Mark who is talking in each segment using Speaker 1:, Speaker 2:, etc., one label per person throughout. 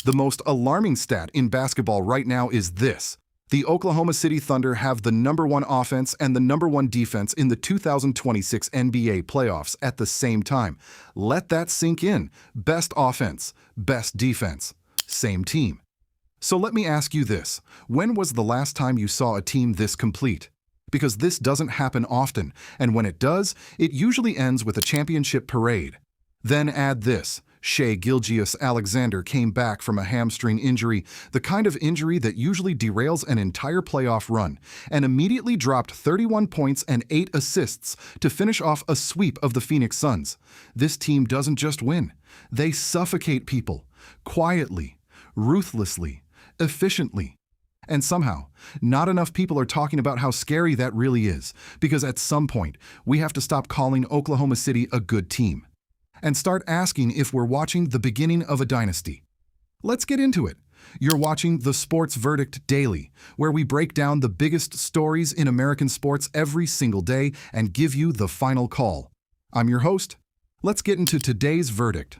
Speaker 1: The most alarming stat in basketball right now is this. The Oklahoma City Thunder have the #1 offense and the #1 defense in the 2026 NBA playoffs at the same time. Let that sink in. Best offense, best defense, same team. So let me ask you this. When was the last time you saw a team this complete? Because this doesn't happen often, and when it does, it usually ends with a championship parade. Then add this. Shai Gilgeous-Alexander came back from a hamstring injury, the kind of injury that usually derails an entire playoff run, and immediately dropped 31 points and 8 assists to finish off a sweep of the Phoenix Suns. This team doesn't just win. They suffocate people, quietly, ruthlessly, efficiently. And somehow, not enough people are talking about how scary that really is, because at some point, we have to stop calling Oklahoma City a good team and start asking if we're watching the beginning of a dynasty. Let's get into it. You're watching The Sports Verdict Daily, where we break down the biggest stories in American sports every single day and give you the final call. I'm your host. Let's get into today's verdict.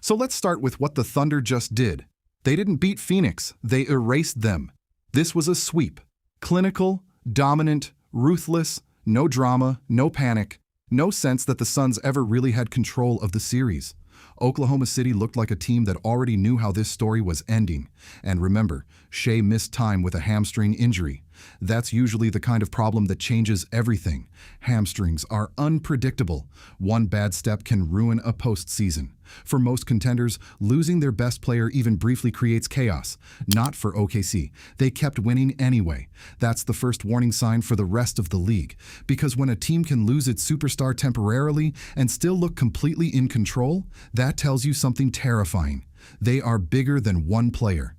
Speaker 1: So let's start with what the Thunder just did. They didn't beat Phoenix, they erased them. This was a sweep. Clinical, dominant, ruthless, no drama, no panic, no sense that the Suns ever really had control of the series. Oklahoma City looked like a team that already knew how this story was ending. And remember, Shai missed time with a hamstring injury. That's usually the kind of problem that changes everything. Hamstrings are unpredictable. One bad step can ruin a postseason. For most contenders, losing their best player even briefly creates chaos. Not for OKC. They kept winning anyway. That's the first warning sign for the rest of the league. Because when a team can lose its superstar temporarily and still look completely in control, that tells you something terrifying. They are bigger than one player.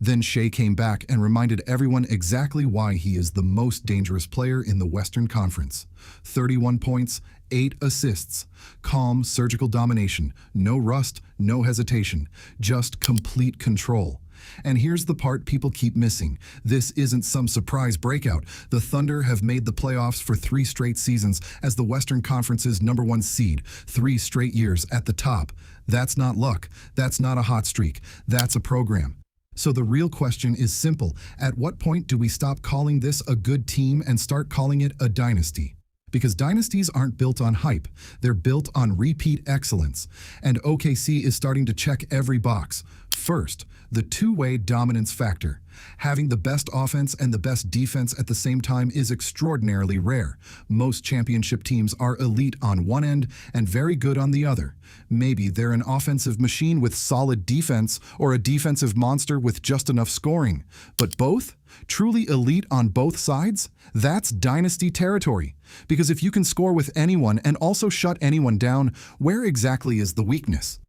Speaker 1: Then Shai came back and reminded everyone exactly why he is the most dangerous player in the Western Conference. 31 points, 8 assists. Calm, surgical domination. No rust, no hesitation. Just complete control. And here's the part people keep missing. This isn't some surprise breakout. The Thunder have made the playoffs for 3 straight seasons as the Western Conference's #1 seed. 3 straight years at the top. That's not luck. That's not a hot streak. That's a program. So the real question is simple. At what point do we stop calling this a good team and start calling it a dynasty? Because dynasties aren't built on hype. They're built on repeat excellence. And OKC is starting to check every box. First, the two-way dominance factor. Having the best offense and the best defense at the same time is extraordinarily rare. Most championship teams are elite on one end and very good on the other. Maybe they're an offensive machine with solid defense or a defensive monster with just enough scoring. But both? Truly elite on both sides? That's dynasty territory. Because if you can score with anyone and also shut anyone down, where exactly is the weakness?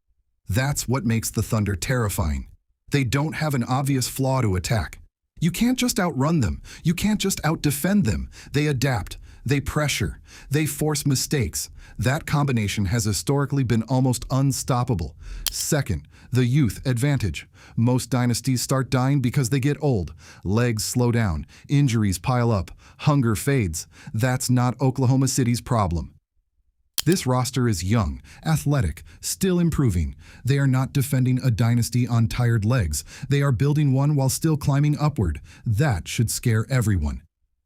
Speaker 1: That's what makes the Thunder terrifying. They don't have an obvious flaw to attack. You can't just outrun them. You can't just outdefend them. They adapt. They pressure. They force mistakes. That combination has historically been almost unstoppable. Second, the youth advantage. Most dynasties start dying because they get old. Legs slow down. Injuries pile up. Hunger fades. That's not Oklahoma City's problem. This roster is young, athletic, still improving. They are not defending a dynasty on tired legs. They are building one while still climbing upward. That should scare everyone.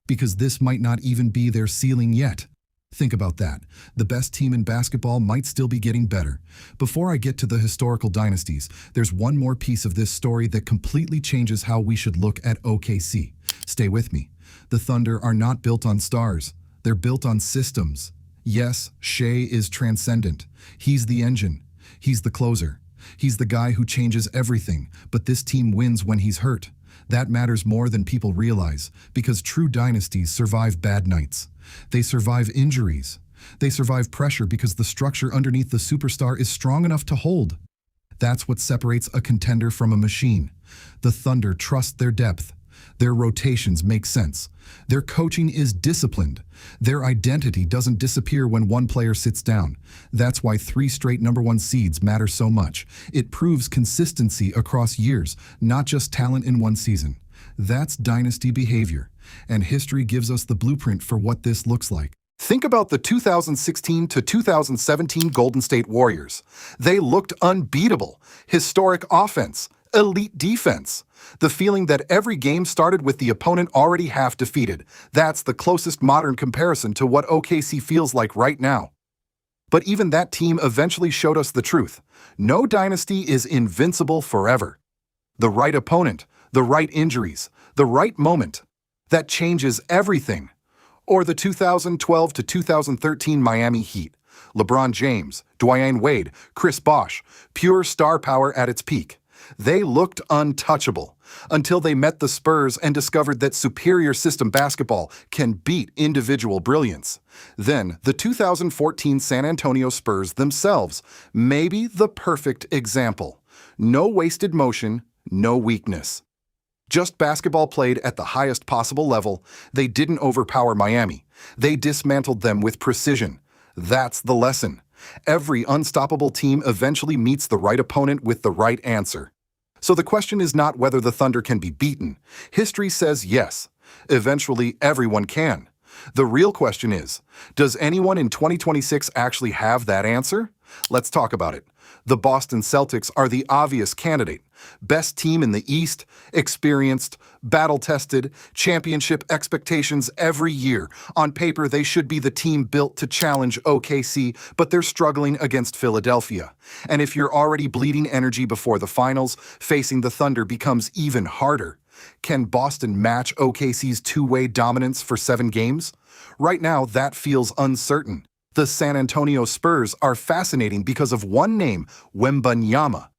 Speaker 1: Because this might not even be their ceiling yet. Think about that. The best team in basketball might still be getting better. Before I get to the historical dynasties, there's one more piece of this story that completely changes how we should look at OKC. Stay with me. The Thunder are not built on stars. They're built on systems. Yes, Shai is transcendent. He's the engine. He's the closer. He's the guy who changes everything. But this team wins when he's hurt. That matters more than people realize, because true dynasties survive bad nights. They survive injuries. They survive pressure because the structure underneath the superstar is strong enough to hold. That's what separates a contender from a machine. The Thunder trust their depth. Their rotations make sense. Their coaching is disciplined. Their identity doesn't disappear when one player sits down. That's why 3 straight #1 seeds matter so much. It proves consistency across years, not just talent in one season. That's dynasty behavior. And history gives us the blueprint for what this looks like. Think about the 2016 to 2017 Golden State Warriors. They looked unbeatable. Historic offense, Elite defense. The feeling that every game started with the opponent already half defeated. That's the closest modern comparison to what OKC feels like right now. But even that team eventually showed us the truth. No dynasty is invincible forever. The right opponent, the right injuries, the right moment. That changes everything. Or the 2012 to 2013 Miami Heat. LeBron James, Dwyane Wade, Chris Bosh, pure star power at its peak. They looked untouchable until they met the Spurs and discovered that superior system basketball can beat individual brilliance. Then, the 2014 San Antonio Spurs themselves, maybe the perfect example. No wasted motion, no weakness. Just basketball played at the highest possible level. They didn't overpower Miami. They dismantled them with precision. That's the lesson. Every unstoppable team eventually meets the right opponent with the right answer. So the question is not whether the Thunder can be beaten. History says yes. Eventually, everyone can. The real question is, does anyone in 2026 actually have that answer? Let's talk about it. The Boston Celtics are the obvious candidate. Best team in the East, experienced, battle-tested, championship expectations every year. On paper, they should be the team built to challenge OKC, but they're struggling against Philadelphia. And if you're already bleeding energy before the finals, facing the Thunder becomes even harder. Can Boston match OKC's two-way dominance for 7 games? Right now, that feels uncertain. The San Antonio Spurs are fascinating because of one name, Wembanyama.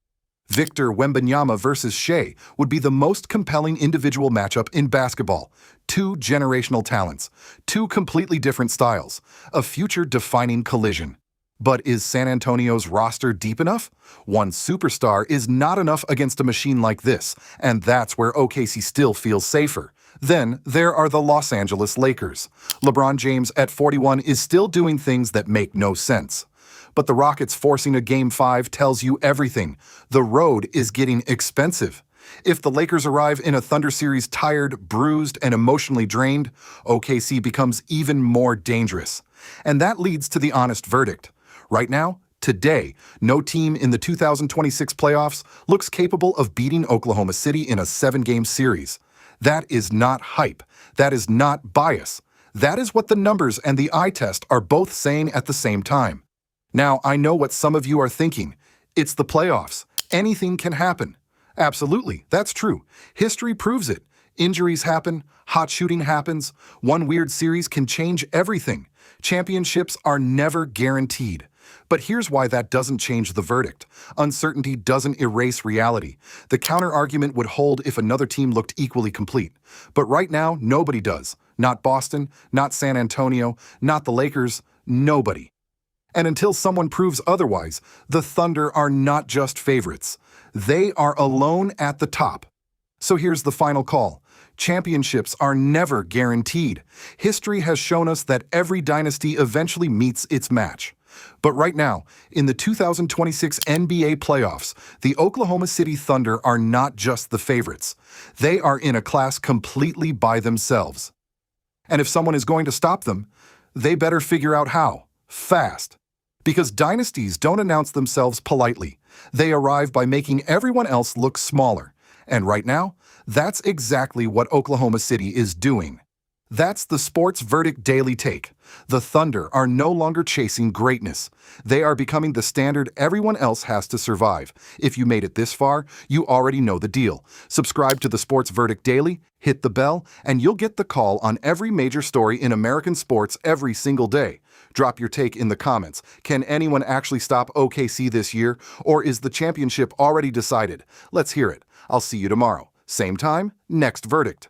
Speaker 1: Victor Wembanyama versus Shai would be the most compelling individual matchup in basketball. 2 generational talents, 2 completely different styles, a future-defining collision. But is San Antonio's roster deep enough? One superstar is not enough against a machine like this, and that's where OKC still feels safer. Then there are the Los Angeles Lakers. LeBron James at 41 is still doing things that make no sense. But the Rockets forcing a Game 5 tells you everything. The road is getting expensive. If the Lakers arrive in a Thunder series tired, bruised, and emotionally drained, OKC becomes even more dangerous. And that leads to the honest verdict. Right now, today, no team in the 2026 playoffs looks capable of beating Oklahoma City in a 7-game series. That is not hype. That is not bias. That is what the numbers and the eye test are both saying at the same time. Now, I know what some of you are thinking. It's the playoffs. Anything can happen. Absolutely, that's true. History proves it. Injuries happen, hot shooting happens. One weird series can change everything. Championships are never guaranteed. But here's why that doesn't change the verdict. Uncertainty doesn't erase reality. The counter-argument would hold if another team looked equally complete. But right now, nobody does. Not Boston, not San Antonio, not the Lakers, nobody. And until someone proves otherwise, the Thunder are not just favorites. They are alone at the top. So here's the final call. Championships are never guaranteed. History has shown us that every dynasty eventually meets its match. But right now, in the 2026 NBA playoffs, the Oklahoma City Thunder are not just the favorites. They are in a class completely by themselves. And if someone is going to stop them, they better figure out how. Fast. Because dynasties don't announce themselves politely. They arrive by making everyone else look smaller. And right now, that's exactly what Oklahoma City is doing. That's the Sports Verdict Daily Take. The Thunder are no longer chasing greatness. They are becoming the standard everyone else has to survive. If you made it this far, you already know the deal. Subscribe to the Sports Verdict Daily, hit the bell, and you'll get the call on every major story in American sports every single day. Drop your take in the comments. Can anyone actually stop OKC this year, or is the championship already decided? Let's hear it. I'll see you tomorrow. Same time, next verdict.